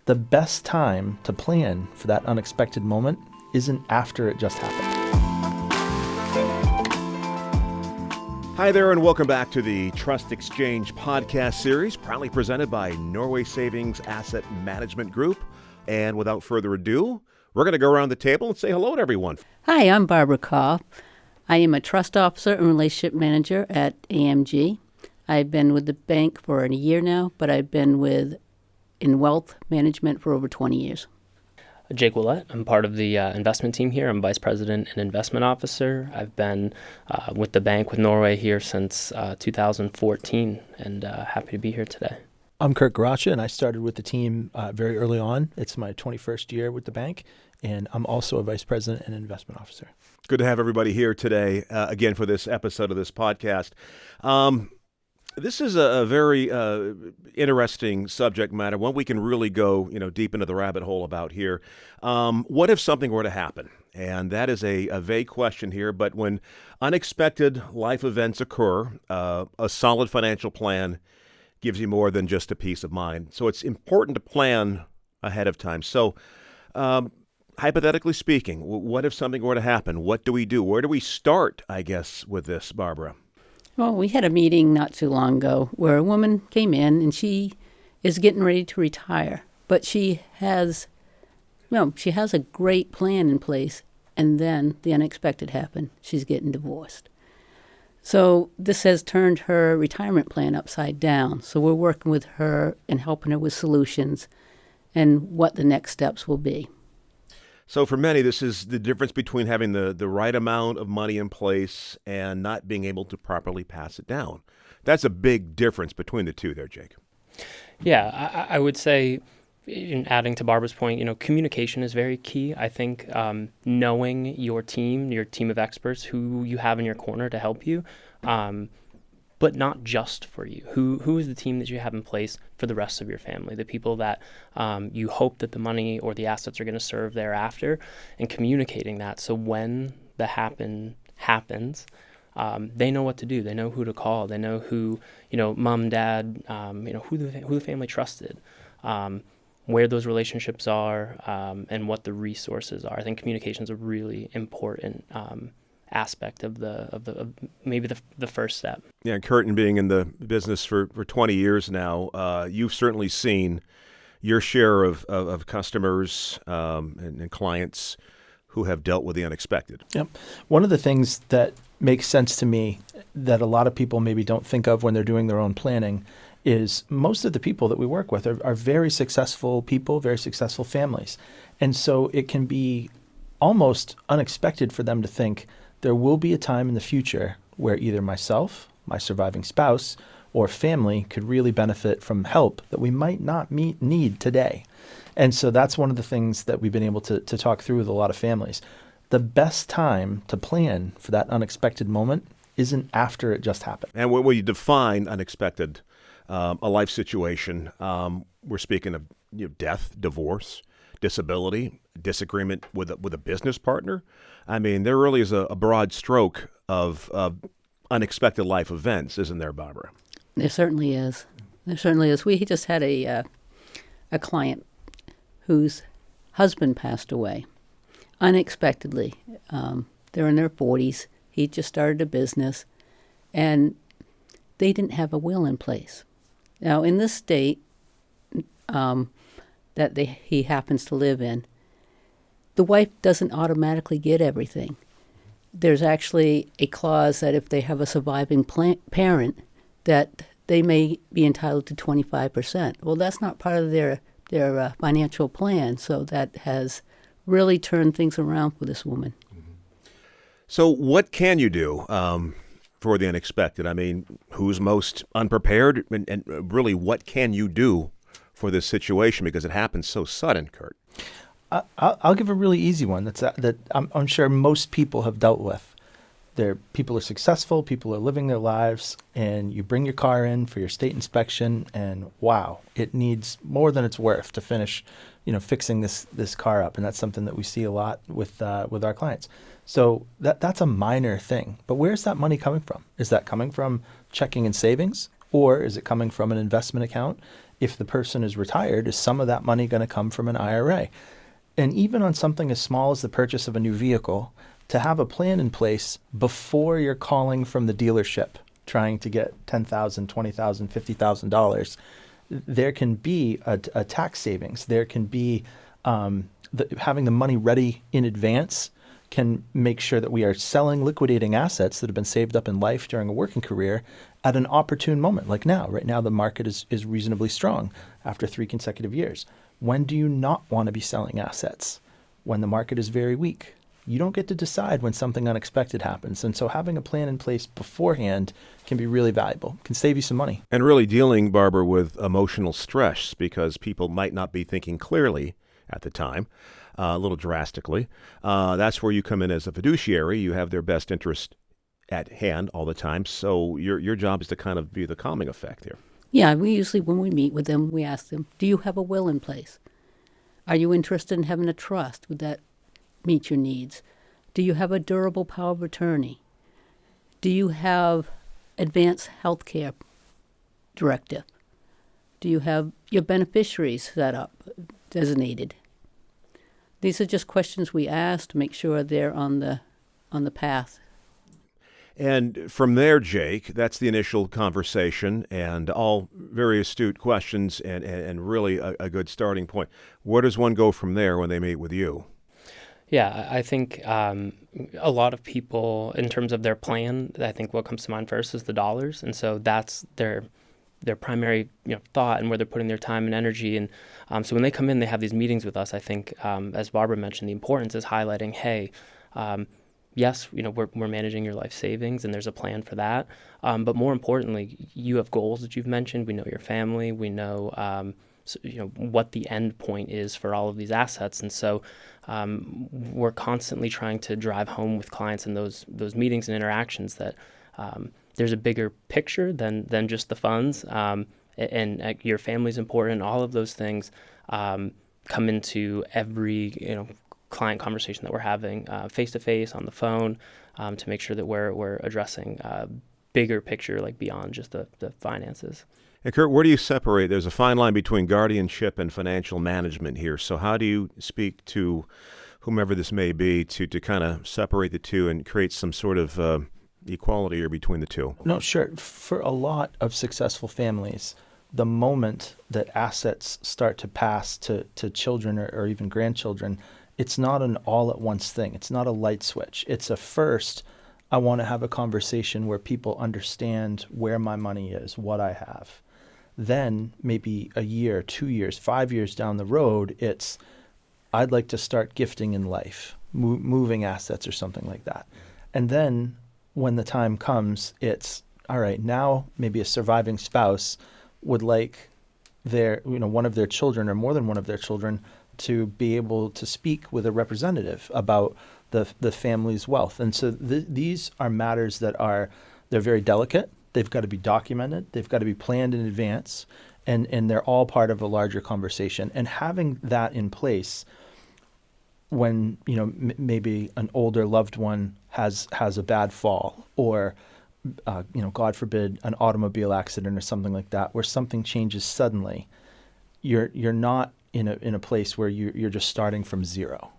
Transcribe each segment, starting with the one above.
The best time to plan for that unexpected moment isn't after it just happened. Hi there, and welcome back to the Trust Exchange podcast series, proudly presented by Norway Savings Asset Management Group. And without further ado, we're going to go around the table and say hello to everyone. Hi, I'm Barbara Kaw. I am a trust officer and relationship manager at AMG. I've been with the bank for a year now, but I've been in wealth management for over 20 years. Jake Ouellette. I'm part of the investment team here. I'm vice president and investment officer. I've been with the bank with Norway here since 2014, and happy to be here today. I'm Kurt Garascia, and I started with the team very early on. It's my 21st year with the bank, and I'm also a vice president and investment officer. Good to have everybody here today, again, for this episode of this podcast. This is a very interesting subject matter, one we can really go, deep into the rabbit hole about here. What if something were to happen? And that is a vague question here, but when unexpected life events occur, a solid financial plan gives you more than just a peace of mind. So it's important to plan ahead of time. So hypothetically speaking, what if something were to happen? What do we do? Where do we start, I guess, with this, Barbara? Well, we had a meeting not too long ago where a woman came in and she is getting ready to retire, but she has a great plan in place, and then the unexpected happened. She's getting divorced. So this has turned her retirement plan upside down. So we're working with her and helping her with solutions and what the next steps will be. So for many, this is the difference between having the right amount of money in place and not being able to properly pass it down. That's a big difference between the two there, Jake. Yeah, I would say, in adding to Barbara's point, communication is very key. I think knowing your team of experts, who you have in your corner to help you, but not just for you. Who is the team that you have in place for the rest of your family, the people that you hope that the money or the assets are going to serve thereafter, and communicating that so when the happens, they know what to do. They know who to call. They know who, mom, dad, who the family trusted, where those relationships are, and what the resources are. I think communication is a really important aspect of maybe the first step. Yeah, Kurt, and being in the business for 20 years now, you've certainly seen your share of customers and clients who have dealt with the unexpected. Yep. One of the things that makes sense to me that a lot of people maybe don't think of when they're doing their own planning is most of the people that we work with are very successful people, very successful families. And so it can be almost unexpected for them to think there will be a time in the future where either myself, my surviving spouse, or family could really benefit from help that we might not need today. And so that's one of the things that we've been able to talk through with a lot of families. The best time to plan for that unexpected moment isn't after it just happened. And when you define unexpected, a life situation, we're speaking of death, divorce, disability, disagreement with a business partner. I mean, there really is a broad stroke of unexpected life events, isn't there, Barbara? There certainly is. We just had a client whose husband passed away unexpectedly. They're in their 40s. He just started a business, and they didn't have a will in place. Now, in this state that he happens to live in, the wife doesn't automatically get everything. There's actually a clause that if they have a surviving parent, that they may be entitled to 25%. Well, that's not part of their financial plan, so that has really turned things around for this woman. Mm-hmm. So what can you do for the unexpected? I mean, who's most unprepared, and really what can you do for this situation, because it happens so sudden, Kurt? I'll give a really easy one that I'm sure most people have dealt with. People are successful, people are living their lives, and you bring your car in for your state inspection, and wow, it needs more than it's worth to finish, fixing this car up, and that's something that we see a lot with our clients. So that's a minor thing, but where's that money coming from? Is that coming from checking and savings, or is it coming from an investment account? if the person is retired, is some of that money going to come from an IRA? And even on something as small as the purchase of a new vehicle, to have a plan in place before you're calling from the dealership trying to get $10,000, $20,000, $50,000, there can be a tax savings. There can be having the money ready in advance can make sure that we are selling, liquidating assets that have been saved up in life during a working career at an opportune moment, like now. Right now, the market is reasonably strong after 3 consecutive years. When do you not want to be selling assets? When the market is very weak. You don't get to decide when something unexpected happens. And so having a plan in place beforehand can be really valuable, can save you some money. And really dealing, Barbara, with emotional stress, because people might not be thinking clearly at the time, a little drastically. That's where you come in as a fiduciary. You have their best interest at hand all the time. So your job is to kind of be the calming effect here. Yeah, we usually, when we meet with them, we ask them, do you have a will in place? Are you interested in having a trust? Would that meet your needs? Do you have a durable power of attorney? Do you have advanced health care directive? Do you have your beneficiaries set up, designated? These are just questions we ask to make sure they're on the path. And from there, Jake, that's the initial conversation and all very astute questions and really a good starting point. Where does one go from there when they meet with you? Yeah, I think a lot of people, in terms of their plan, I think what comes to mind first is the dollars. And so that's their primary thought and where they're putting their time and energy. And so when they come in, they have these meetings with us. I think, as Barbara mentioned, the importance is highlighting, hey, yes, we're managing your life savings and there's a plan for that. But more importantly, you have goals that you've mentioned. We know your family. We know, what the end point is for all of these assets. And so we're constantly trying to drive home with clients in those meetings and interactions that there's a bigger picture than just the funds. And your family's important. All of those things come into every, client conversation that we're having face-to-face on the phone to make sure that we're addressing bigger picture, like beyond just the finances. And Kurt, where do you separate? There's a fine line between guardianship and financial management here. So how do you speak to whomever this may be to kind of separate the two and create some sort of equality here between the two? No, sure. For a lot of successful families, the moment that assets start to pass to children or even grandchildren, it's not an all-at-once thing. It's not a light switch. It's a first, I want to have a conversation where people understand where my money is, what I have. Then maybe a year, 2 years, 5 years down the road, it's, I'd like to start gifting in life, moving assets or something like that. And then when the time comes, it's, all right, now maybe a surviving spouse would like their, one of their children or more than one of their children to be able to speak with a representative about the family's wealth. And so these are matters that they're very delicate. They've got to be documented. They've got to be planned in advance. And they're all part of a larger conversation. And having that in place when, maybe an older loved one has a bad fall or, God forbid, an automobile accident or something like that, where something changes suddenly, you're not in a place where you're just starting from zero.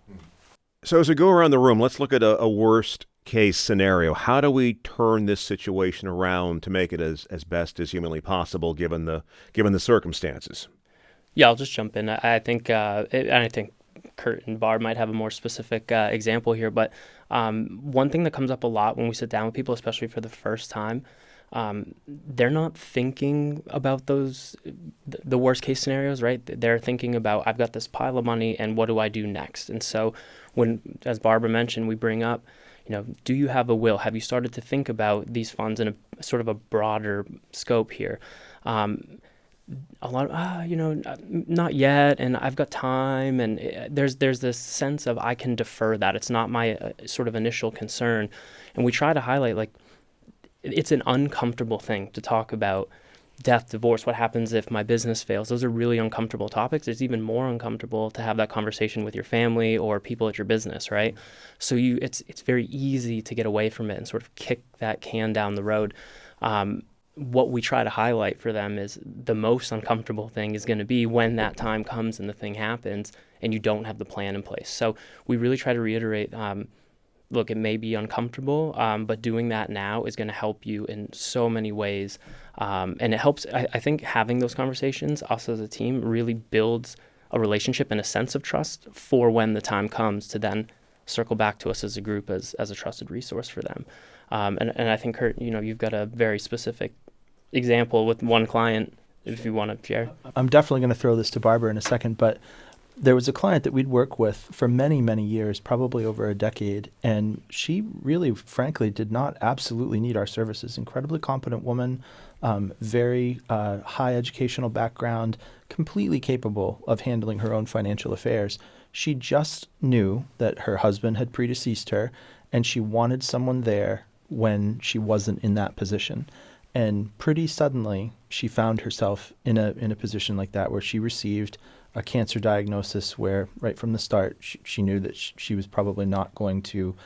So as we go around the room, let's look at a worst case scenario. How do we turn this situation around to make it as best as humanly possible given the circumstances? Yeah, I'll just jump in. I think Kurt and Barb might have a more specific example here, but one thing that comes up a lot when we sit down with people, especially for the first time, they're not thinking about the worst case scenarios, right? They're thinking about, I've got this pile of money and what do I do next? And so when, as Barbara mentioned, we bring up, do you have a will? Have you started to think about these funds in a sort of a broader scope here? A lot of, not yet, and I've got time, and there's this sense of I can defer that. It's not my sort of initial concern. And we try to highlight, like, it's an uncomfortable thing to talk about death, divorce, what happens if my business fails. Those are really uncomfortable topics. It's even more uncomfortable to have that conversation with your family or people at your business, right? So it's very easy to get away from it and sort of kick that can down the road. what we try to highlight for them is the most uncomfortable thing is going to be when that time comes and the thing happens and you don't have the plan in place. So we really try to reiterate, look, it may be uncomfortable, but doing that now is going to help you in so many ways. And it helps, I think having those conversations, us as a team, really builds a relationship and a sense of trust for when the time comes to then circle back to us as a group as a trusted resource for them. And I think, Kurt, you've got a very specific example with one client, if you want to share. I'm definitely going to throw this to Barbara in a second, but there was a client that we'd worked with for many, many years, probably over a decade, and she really, frankly, did not absolutely need our services. Incredibly competent woman, very high educational background, completely capable of handling her own financial affairs. She just knew that her husband had predeceased her, and she wanted someone there when she wasn't in that position. And pretty suddenly, she found herself in a position like that, where she received a cancer diagnosis where right from the start, she knew that she was probably not going to,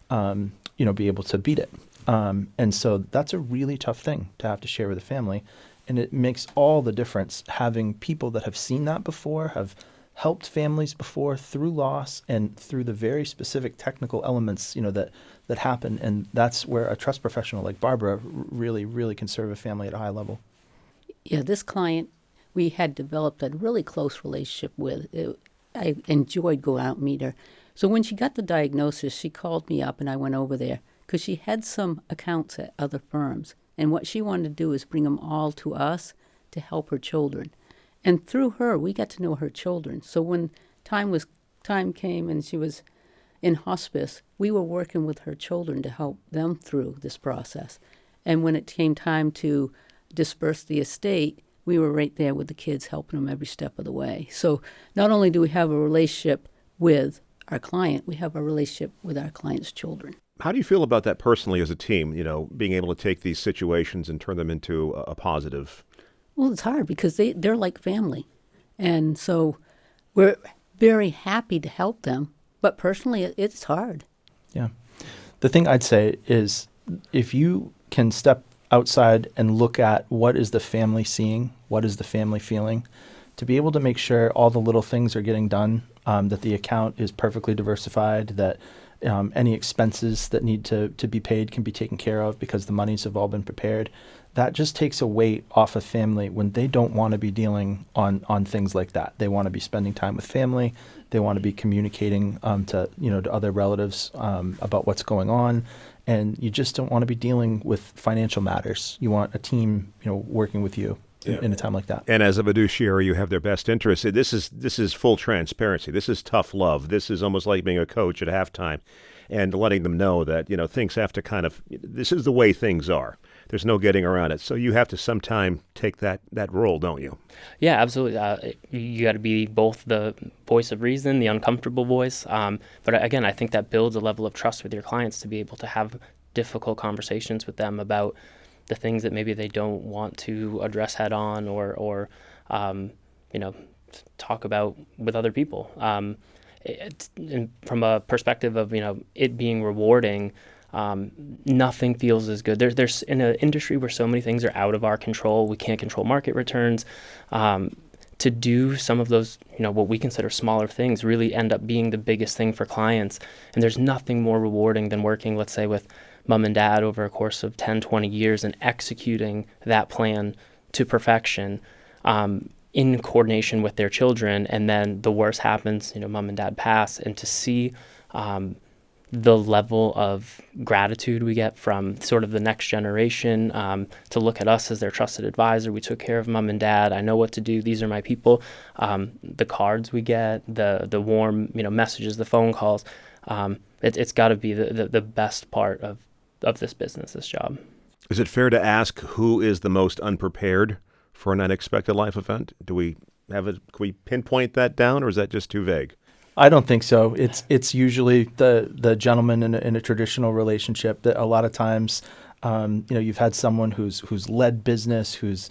be able to beat it. And so that's a really tough thing to have to share with a family. And it makes all the difference having people that have seen that before, have helped families before through loss and through the very specific technical elements, that happen. And that's where a trust professional like Barbara really, really can serve a family at a high level. Yeah, this client, we had developed a really close relationship with. I enjoyed going out and meet her. So when she got the diagnosis, she called me up and I went over there because she had some accounts at other firms. And what she wanted to do is bring them all to us to help her children. And through her, we got to know her children. So when time came and she was in hospice, we were working with her children to help them through this process. And when it came time to disperse the estate, we were right there with the kids, helping them every step of the way. So not only do we have a relationship with our client, we have a relationship with our client's children. How do you feel about that personally as a team, being able to take these situations and turn them into a positive? Well, it's hard because they're like family. And so we're very happy to help them. But personally, it's hard. Yeah. The thing I'd say is if you can step outside and look at what is the family seeing, what is the family feeling, to be able to make sure all the little things are getting done, that the account is perfectly diversified, that any expenses that need to be paid can be taken care of because the monies have all been prepared. That just takes a weight off a family when they don't want to be dealing on things like that. They want to be spending time with family. They want to be communicating to other relatives about what's going on. And you just don't want to be dealing with financial matters. You want a team, working with you in a time like that. And as a fiduciary, you have their best interests. This is full transparency. This is tough love. This is almost like being a coach at halftime and letting them know that, things have to this is the way things are. There's no getting around it. So you have to sometime take that role, don't you? Yeah, absolutely. You got to be both the voice of reason, the uncomfortable voice. But again, I think that builds a level of trust with your clients to be able to have difficult conversations with them about the things that maybe they don't want to address head on or talk about with other people. And from a perspective of, it being rewarding, nothing feels as good. There's in an industry where so many things are out of our control. We can't control market returns. To do some of those, what we consider smaller things really end up being the biggest thing for clients. And there's nothing more rewarding than working, let's say, with mom and dad over a course of 10, 20 years and executing that plan to perfection in coordination with their children. And then the worst happens, mom and dad pass, and to see the level of gratitude we get from sort of the next generation, to look at us as their trusted advisor. We took care of mom and dad. I know what to do. These are my people. The cards we get, the warm, messages, the phone calls. It's got to be the best part of this business, this job. Is it fair to ask who is the most unprepared for an unexpected life event? Can we pinpoint that down, or is that just too vague? I don't think so. It's usually the gentleman in a traditional relationship that a lot of times, you've had someone who's led business, who's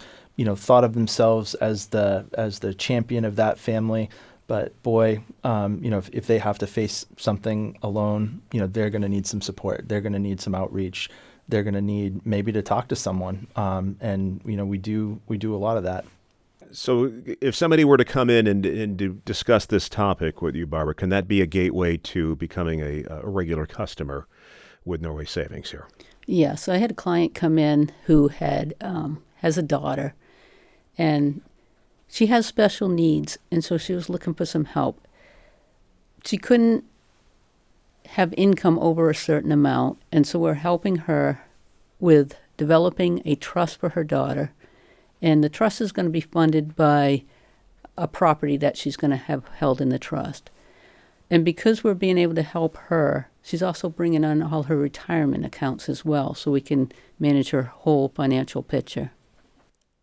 thought of themselves as the champion of that family. But boy, if they have to face something alone, they're going to need some support. They're going to need some outreach. they're going to need maybe to talk to someone. And we do a lot of that. So if somebody were to come in and to discuss this topic with you, Barbara, can that be a gateway to becoming a regular customer with Norway Savings here? Yeah, so I had a client come in who has a daughter, and she has special needs, and so she was looking for some help. She couldn't have income over a certain amount, and so we're helping her with developing a trust for her daughter. And the trust is going to be funded by a property that she's going to have held in the trust. And because we're being able to help her, she's also bringing on all her retirement accounts as well, so we can manage her whole financial picture.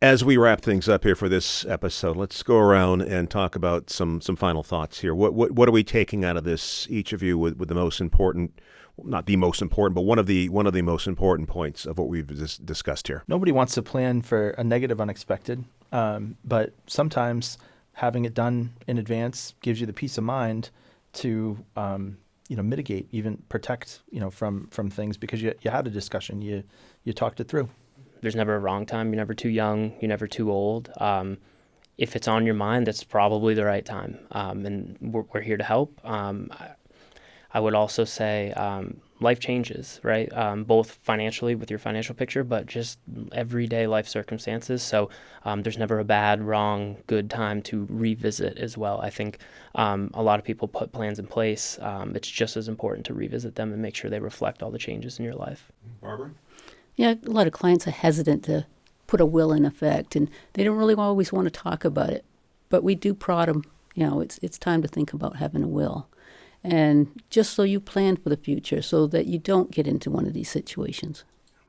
As we wrap things up here for this episode, let's go around and talk about some final thoughts here. What are we taking out of this, each of you, with the most important, not the most important, but one of the most important points of what we've discussed here? Nobody wants to plan for a negative unexpected, but sometimes having it done in advance gives you the peace of mind to mitigate, even protect from things, because you had a discussion, you talked it through. There's never a wrong time. You're never too young. You're never too old. If it's on your mind, that's probably the right time. And we're here to help. I would also say life changes, right? Both financially with your financial picture, but just everyday life circumstances. So there's never a bad, wrong, good time to revisit as well. I think a lot of people put plans in place. It's just as important to revisit them and make sure they reflect all the changes in your life. Barbara? Yeah, a lot of clients are hesitant to put a will in effect, and they don't really always want to talk about it. But we do prod them, it's time to think about having a will. And just so you plan for the future so that you don't get into one of these situations.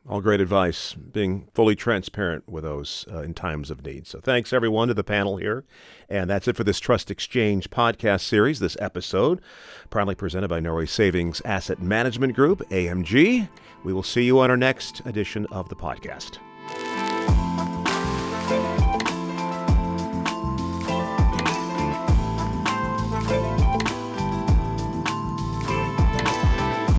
All great advice, being fully transparent with those in times of need. So thanks, everyone, to the panel here. And that's it for this Trust Exchange podcast series, this episode, proudly presented by Norway Savings Asset Management Group, AMG. We will see you on our next edition of the podcast.